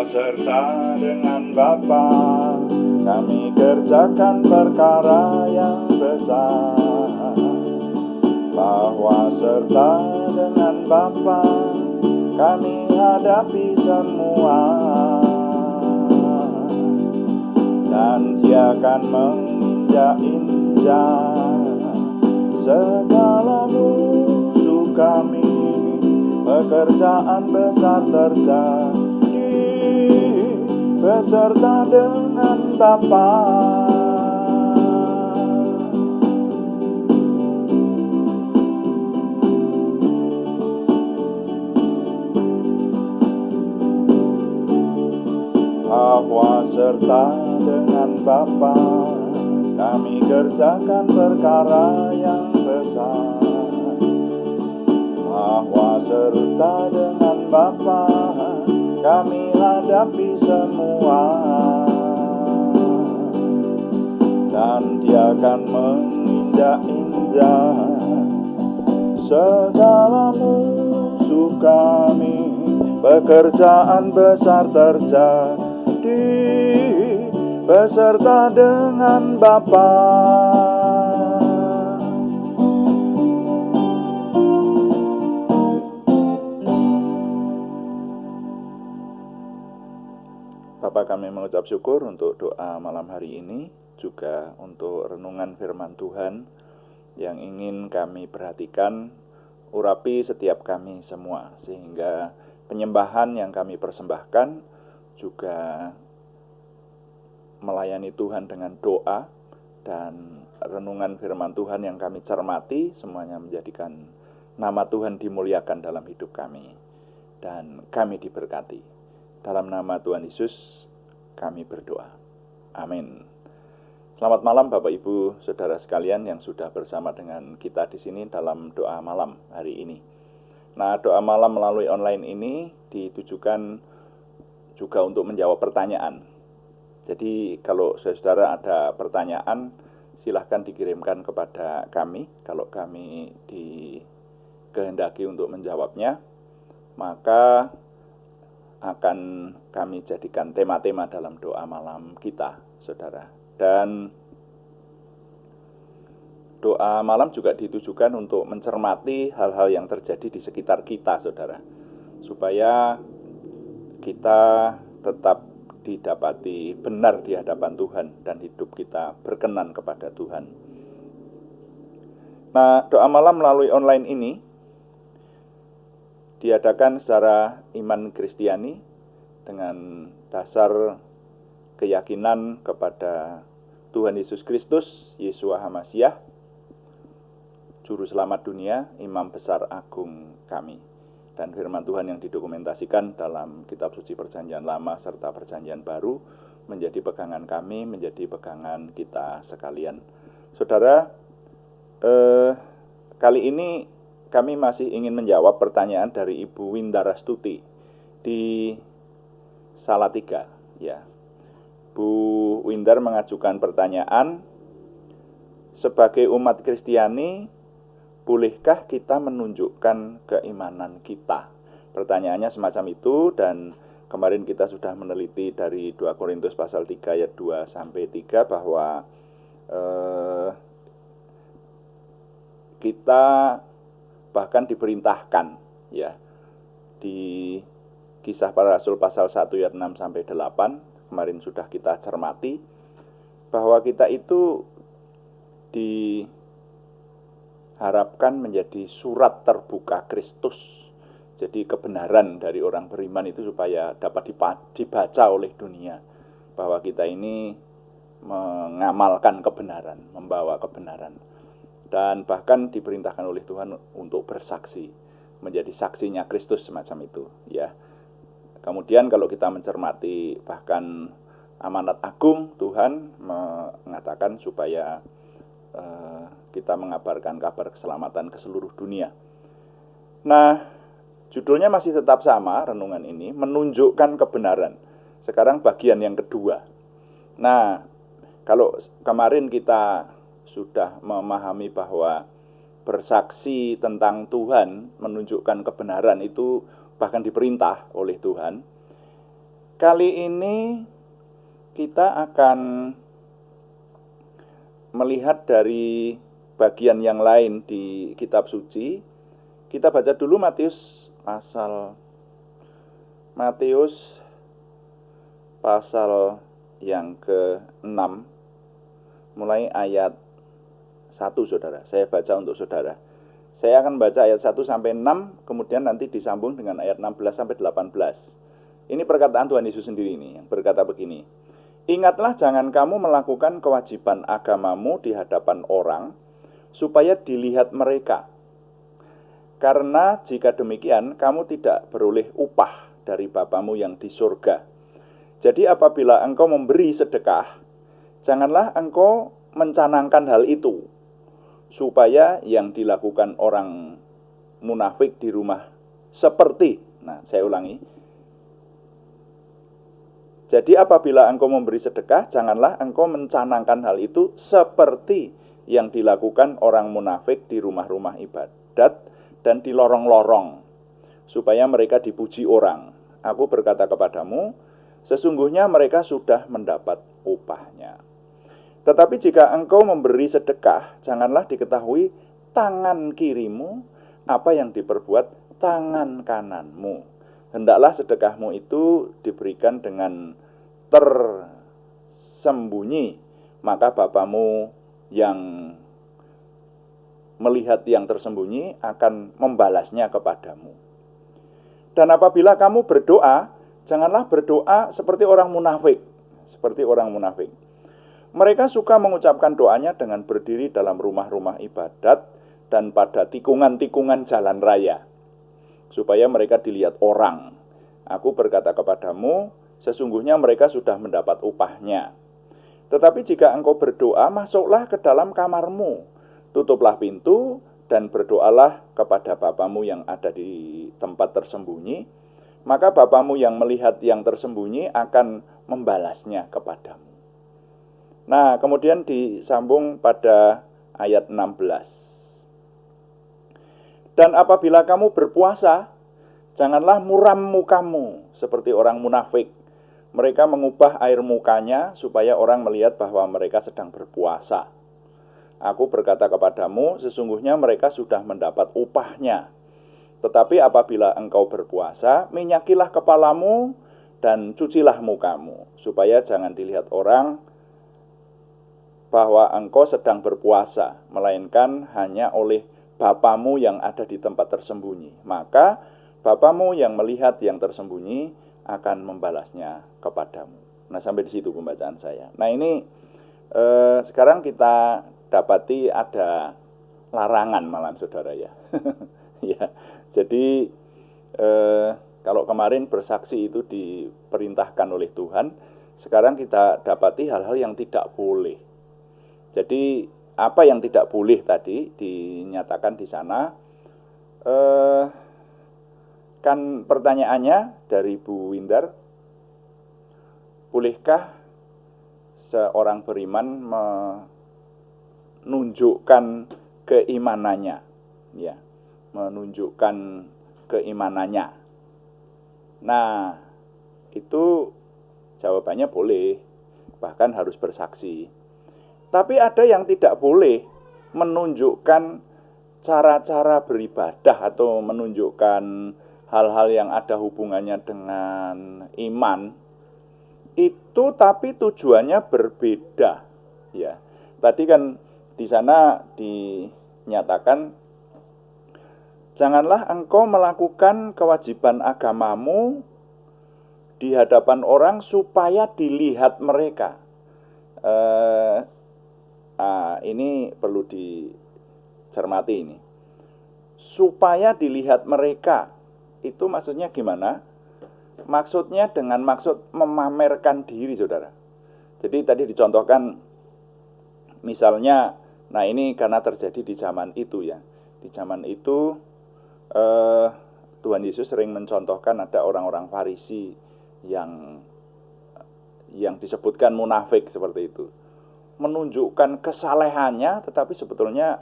serta dengan Bapa, kami kerjakan perkara yang besar. Bahwa serta dengan Bapa, kami hadapi semua, dan Dia akan menginjak-injak segala musuh kami. Pekerjaan besar terjadi beserta dengan Bapa. Bahwa serta dengan Bapa, kami kerjakan perkara yang besar. Bahwa serta dengan Bapa, kami hadapi semua, dan Dia akan menginjak-injak segala musuh kami. Pekerjaan besar terjadi beserta dengan Bapa. Bapa, kami mengucap syukur untuk doa malam hari ini, juga untuk renungan firman Tuhan yang ingin kami perhatikan, urapi setiap kami semua, sehingga penyembahan yang kami persembahkan juga melayani Tuhan dengan doa, dan renungan firman Tuhan yang kami cermati semuanya menjadikan nama Tuhan dimuliakan dalam hidup kami, dan kami diberkati. Dalam nama Tuhan Yesus kami berdoa. Amin. Selamat malam Bapak Ibu Saudara sekalian yang sudah bersama dengan kita di sini dalam doa malam hari ini. Nah, doa malam melalui online ini ditujukan juga untuk menjawab pertanyaan. Jadi kalau saudara ada pertanyaan, silahkan dikirimkan kepada kami. Kalau kami dikehendaki untuk menjawabnya, maka akan kami jadikan tema-tema dalam doa malam kita, saudara. Dan doa malam juga ditujukan untuk mencermati hal-hal yang terjadi di sekitar kita, saudara, supaya kita tetap didapati benar di hadapan Tuhan dan hidup kita berkenan kepada Tuhan. Nah, doa malam melalui online ini diadakan secara iman Kristiani dengan dasar keyakinan kepada Tuhan Yesus Kristus, Yeshua HaMasyiah, Juru Selamat dunia, Imam Besar Agung kami. Dan firman Tuhan yang didokumentasikan dalam kitab suci Perjanjian Lama serta Perjanjian Baru menjadi pegangan kami, menjadi pegangan kita sekalian. Saudara, kali ini kami masih ingin menjawab pertanyaan dari Ibu Windarastuti di Salatiga, ya. Bu Windar mengajukan pertanyaan, sebagai umat Kristiani, bolehkah kita menunjukkan keimanan kita? Pertanyaannya semacam itu, dan kemarin kita sudah meneliti dari 2 Korintus pasal 3 ayat 2 sampai 3 bahwa kita bahkan diperintahkan, ya, di Kisah Para Rasul pasal 1 ayat 6 sampai 8, kemarin sudah kita cermati, bahwa kita itu diharapkan menjadi surat terbuka Kristus. Jadi kebenaran dari orang beriman itu supaya dapat dibaca oleh dunia, bahwa kita ini mengamalkan kebenaran, membawa kebenaran. Dan bahkan diperintahkan oleh Tuhan untuk bersaksi, menjadi saksinya Kristus semacam itu, ya. Kemudian kalau kita mencermati bahkan amanat agung, Tuhan mengatakan supaya kita mengabarkan kabar keselamatan ke seluruh dunia. Nah, judulnya masih tetap sama renungan ini, menunjukkan kebenaran. Sekarang bagian yang kedua. Nah, kalau kemarin kita sudah memahami bahwa bersaksi tentang Tuhan, menunjukkan kebenaran itu bahkan diperintah oleh Tuhan. Kali ini kita akan melihat dari bagian yang lain di kitab suci. Kita baca dulu Matius pasal yang ke-6 mulai ayat 1, Saudara. Saya baca untuk Saudara. Saya akan baca ayat 1 sampai 6, kemudian nanti disambung dengan ayat 16 sampai 18. Ini perkataan Tuhan Yesus sendiri ini yang berkata begini. Ingatlah, jangan kamu melakukan kewajiban agamamu di hadapan orang, supaya dilihat mereka. Karena jika demikian, kamu tidak beroleh upah dari Bapamu yang di surga. Jadi apabila engkau memberi sedekah, janganlah engkau mencanangkan hal itu, supaya yang dilakukan orang munafik di rumah saya ulangi. Jadi apabila engkau memberi sedekah, janganlah engkau mencanangkan hal itu seperti yang dilakukan orang munafik di rumah-rumah ibadat dan di lorong-lorong, supaya mereka dipuji orang. Aku berkata kepadamu, sesungguhnya mereka sudah mendapat upahnya. Tetapi jika engkau memberi sedekah, janganlah diketahui tangan kirimu apa yang diperbuat tangan kananmu. Hendaklah sedekahmu itu diberikan dengan tersembunyi, maka Bapamu yang melihat yang tersembunyi akan membalasnya kepadamu. Dan apabila kamu berdoa, janganlah berdoa seperti orang munafik. Mereka suka mengucapkan doanya dengan berdiri dalam rumah-rumah ibadat dan pada tikungan-tikungan jalan raya, supaya mereka dilihat orang. Aku berkata kepadamu, sesungguhnya mereka sudah mendapat upahnya. Tetapi jika engkau berdoa, masuklah ke dalam kamarmu, tutuplah pintu, dan berdoalah kepada Bapamu yang ada di tempat tersembunyi. Maka Bapamu yang melihat yang tersembunyi akan membalasnya kepadamu. Nah, kemudian disambung pada ayat 16. Dan apabila kamu berpuasa, janganlah muram mukamu seperti orang munafik. Mereka mengubah air mukanya supaya orang melihat bahwa mereka sedang berpuasa. Aku berkata kepadamu, sesungguhnya mereka sudah mendapat upahnya. Tetapi apabila engkau berpuasa, minyakilah kepalamu dan cucilah mukamu, supaya jangan dilihat orang bahwa engkau sedang berpuasa, melainkan hanya oleh Bapamu yang ada di tempat tersembunyi. Maka Bapamu yang melihat yang tersembunyi akan membalasnya kepadamu. Nah, sampai di situ pembacaan saya. Nah, ini sekarang kita dapati ada larangan malah, saudara ya. Ya, jadi kalau kemarin bersaksi itu diperintahkan oleh Tuhan, sekarang kita dapati hal-hal yang tidak boleh. Jadi apa yang tidak boleh tadi dinyatakan di sana. Kan pertanyaannya dari Bu Windar, bolehkah seorang beriman menunjukkan keimanannya? Ya, menunjukkan keimanannya. Nah, itu jawabannya boleh, bahkan harus bersaksi. Tapi ada yang tidak boleh menunjukkan cara-cara beribadah atau menunjukkan hal-hal yang ada hubungannya dengan iman itu, tapi tujuannya berbeda. Ya, tadi kan di sana dinyatakan, janganlah engkau melakukan kewajiban agamamu di hadapan orang supaya dilihat mereka. Ini perlu dicermati ini. Supaya dilihat mereka, itu maksudnya gimana? Maksudnya dengan maksud memamerkan diri, saudara. Jadi tadi dicontohkan, misalnya, nah ini karena terjadi di zaman itu ya. Di zaman itu Tuhan Yesus sering mencontohkan ada orang-orang Farisi yang disebutkan munafik seperti itu. Menunjukkan kesalehannya, tetapi sebetulnya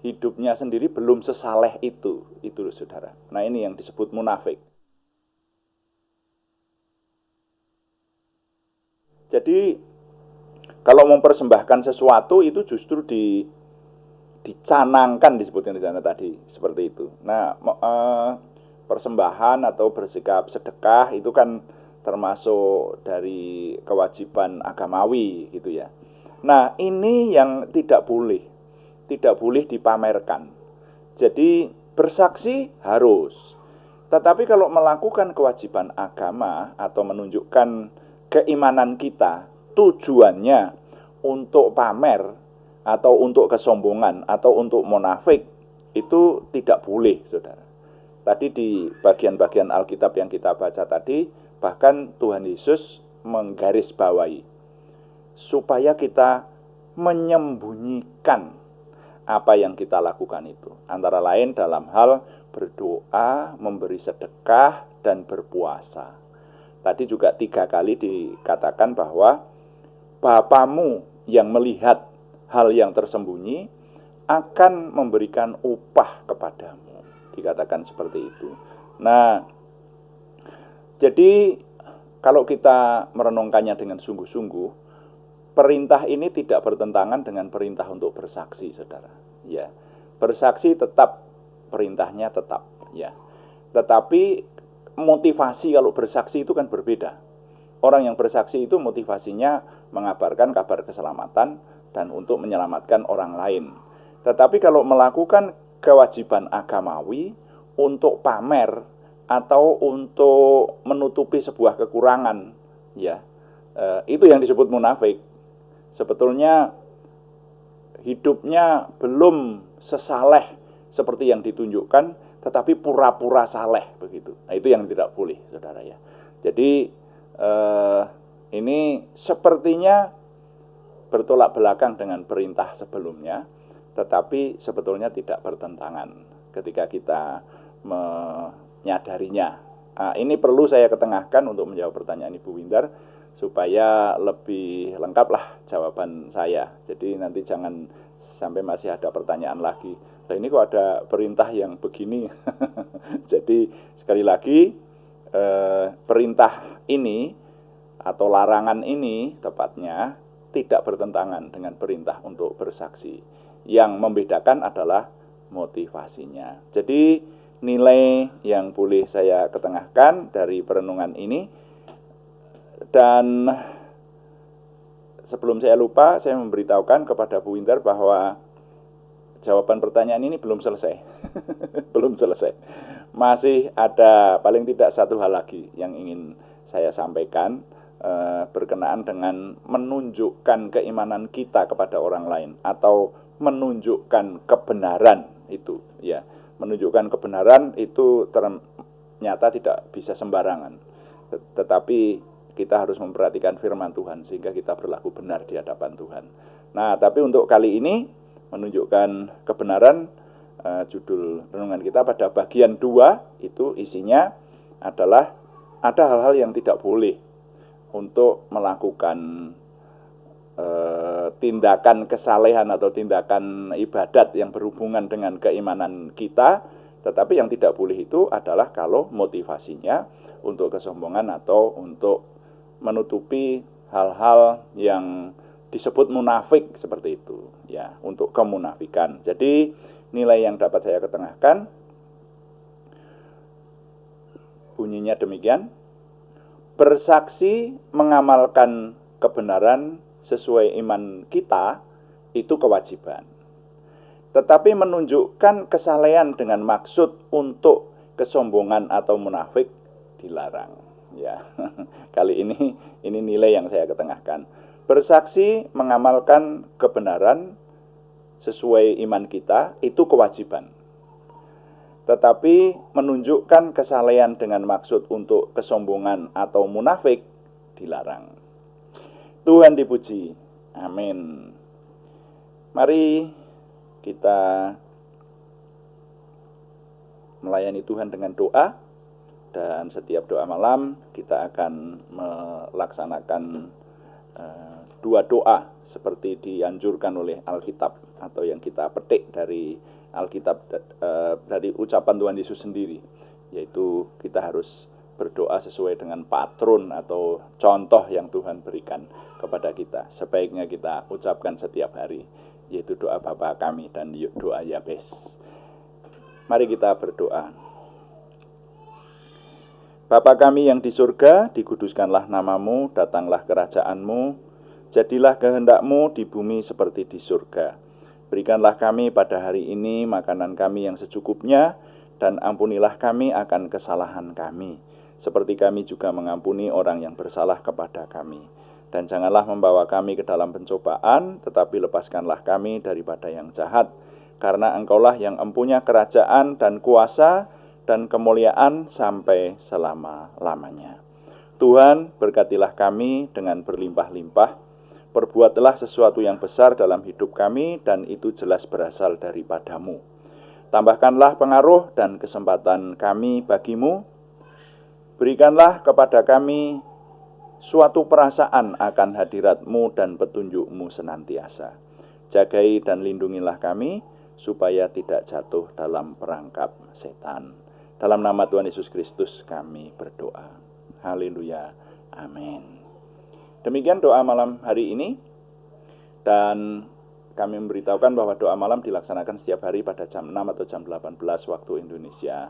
hidupnya sendiri belum sesaleh itu saudara. Nah, ini yang disebut munafik. Jadi kalau mempersembahkan sesuatu itu justru dicanangkan, disebutkan di sana tadi seperti itu. Nah, persembahan atau bersikap sedekah itu kan termasuk dari kewajiban agamawi gitu ya. Nah, ini yang tidak boleh dipamerkan. Jadi bersaksi harus, tetapi kalau melakukan kewajiban agama atau menunjukkan keimanan kita, tujuannya untuk pamer atau untuk kesombongan atau untuk munafik, itu tidak boleh, saudara. Tadi di bagian-bagian Alkitab yang kita baca tadi, bahkan Tuhan Yesus menggarisbawahi supaya kita menyembunyikan apa yang kita lakukan itu. Antara lain dalam hal berdoa, memberi sedekah, dan berpuasa. Tadi juga 3 kali dikatakan bahwa Bapamu yang melihat hal yang tersembunyi akan memberikan upah kepadamu. Dikatakan seperti itu. Nah, jadi kalau kita merenungkannya dengan sungguh-sungguh, perintah ini tidak bertentangan dengan perintah untuk bersaksi, saudara. Ya, bersaksi tetap, perintahnya tetap, ya. Tetapi motivasi kalau bersaksi itu kan berbeda. Orang yang bersaksi itu motivasinya mengabarkan kabar keselamatan dan untuk menyelamatkan orang lain. Tetapi kalau melakukan kewajiban agamawi untuk pamer atau untuk menutupi sebuah kekurangan, ya, itu yang disebut munafik. Sebetulnya hidupnya belum sesaleh seperti yang ditunjukkan, tetapi pura-pura saleh begitu. Nah, itu yang tidak boleh, saudara ya. Jadi ini sepertinya bertolak belakang dengan perintah sebelumnya, tetapi sebetulnya tidak bertentangan ketika kita menyadarinya. Nah, ini perlu saya ketengahkan untuk menjawab pertanyaan Ibu Winter supaya lebih lengkap lah jawaban saya. Jadi nanti jangan sampai masih ada pertanyaan lagi. Nah, ini kok ada perintah yang begini. Jadi sekali lagi, perintah ini atau larangan ini tepatnya tidak bertentangan dengan perintah untuk bersaksi. Yang membedakan adalah motivasinya. Jadi nilai yang boleh saya ketengahkan dari perenungan ini. Dan sebelum saya lupa, saya memberitahukan kepada Bu Winter bahwa jawaban pertanyaan ini belum selesai. Belum selesai. Masih ada paling tidak satu hal lagi yang ingin saya sampaikan, berkenaan dengan menunjukkan keimanan kita kepada orang lain atau menunjukkan kebenaran itu, ya. Menunjukkan kebenaran itu ternyata tidak bisa sembarangan. Tetapi kita harus memperhatikan firman Tuhan sehingga kita berlaku benar di hadapan Tuhan. Nah, tapi untuk kali ini menunjukkan kebenaran, judul renungan kita pada bagian 2 itu isinya adalah ada hal-hal yang tidak boleh untuk melakukan tindakan kesalehan atau tindakan ibadat yang berhubungan dengan keimanan kita. Tetapi yang tidak boleh itu adalah kalau motivasinya untuk kesombongan atau untuk menutupi hal-hal yang disebut munafik seperti itu, ya, untuk kemunafikan. Jadi nilai yang dapat saya ketengahkan bunyinya demikian: bersaksi mengamalkan kebenaran sesuai iman kita itu kewajiban. Tetapi menunjukkan kesalehan dengan maksud untuk kesombongan atau munafik dilarang. Ya, kali ini nilai yang saya ketengahkan. Bersaksi mengamalkan kebenaran sesuai iman kita itu kewajiban. Tetapi menunjukkan kesalehan dengan maksud untuk kesombongan atau munafik dilarang. Tuhan dipuji. Amin. Mari kita melayani Tuhan dengan doa. Dan setiap doa malam kita akan melaksanakan 2 doa seperti dianjurkan oleh Alkitab atau yang kita petik dari Alkitab, dari ucapan Tuhan Yesus sendiri, yaitu kita harus berdoa sesuai dengan patron atau contoh yang Tuhan berikan kepada kita. Sebaiknya kita ucapkan setiap hari, yaitu doa Bapa kami dan doa Yabes. Mari kita berdoa. Bapa kami yang di surga, dikuduskanlah namamu, datanglah kerajaanmu, jadilah kehendakmu di bumi seperti di surga. Berikanlah kami pada hari ini makanan kami yang secukupnya, dan ampunilah kami akan kesalahan kami, seperti kami juga mengampuni orang yang bersalah kepada kami. Dan janganlah membawa kami ke dalam pencobaan, tetapi lepaskanlah kami daripada yang jahat, karena Engkaulah yang empunya kerajaan dan kuasa dan kemuliaan sampai selama-lamanya. Tuhan, berkatilah kami dengan berlimpah-limpah, perbuatlah sesuatu yang besar dalam hidup kami, dan itu jelas berasal daripadamu. Tambahkanlah pengaruh dan kesempatan kami bagimu, berikanlah kepada kami suatu perasaan akan hadirat-Mu dan petunjuk-Mu senantiasa. Jagai dan lindungilah kami, supaya tidak jatuh dalam perangkap setan. Dalam nama Tuhan Yesus Kristus kami berdoa. Haleluya. Amin. Demikian doa malam hari ini. Dan kami memberitahukan bahwa doa malam dilaksanakan setiap hari pada jam 6 atau jam 18 waktu Indonesia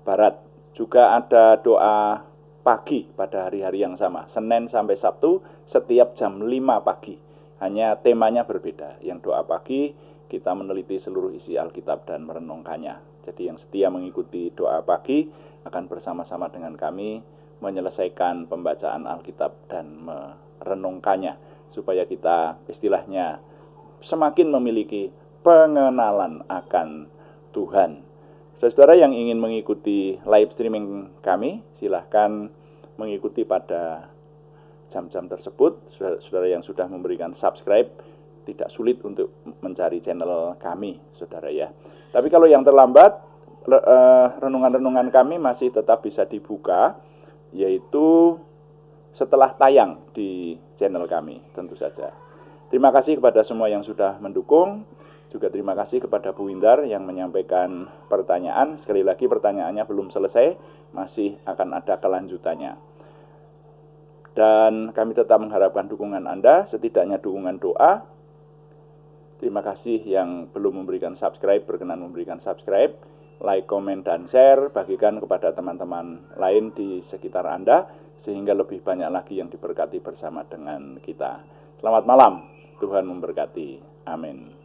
Barat. Juga ada doa pagi pada hari-hari yang sama, Senin sampai Sabtu setiap jam 5 pagi. Hanya temanya berbeda. Yang doa pagi kita meneliti seluruh isi Alkitab dan merenungkannya. Jadi yang setia mengikuti doa pagi akan bersama-sama dengan kami menyelesaikan pembacaan Alkitab dan merenungkannya, supaya kita istilahnya semakin memiliki pengenalan akan Tuhan. Saudara yang ingin mengikuti live streaming kami, silahkan mengikuti pada jam-jam tersebut. Saudara yang sudah memberikan subscribe, tidak sulit untuk mencari channel kami, saudara ya. Tapi kalau yang terlambat, renungan-renungan kami masih tetap bisa dibuka, yaitu setelah tayang di channel kami, tentu saja. Terima kasih kepada semua yang sudah mendukung. Juga terima kasih kepada Bu Windar yang menyampaikan pertanyaan. Sekali lagi pertanyaannya belum selesai, masih akan ada kelanjutannya. Dan kami tetap mengharapkan dukungan Anda, setidaknya dukungan doa. Terima kasih yang belum memberikan subscribe, berkenan memberikan subscribe, like, komen, dan share, bagikan kepada teman-teman lain di sekitar Anda, sehingga lebih banyak lagi yang diberkati bersama dengan kita. Selamat malam, Tuhan memberkati. Amin.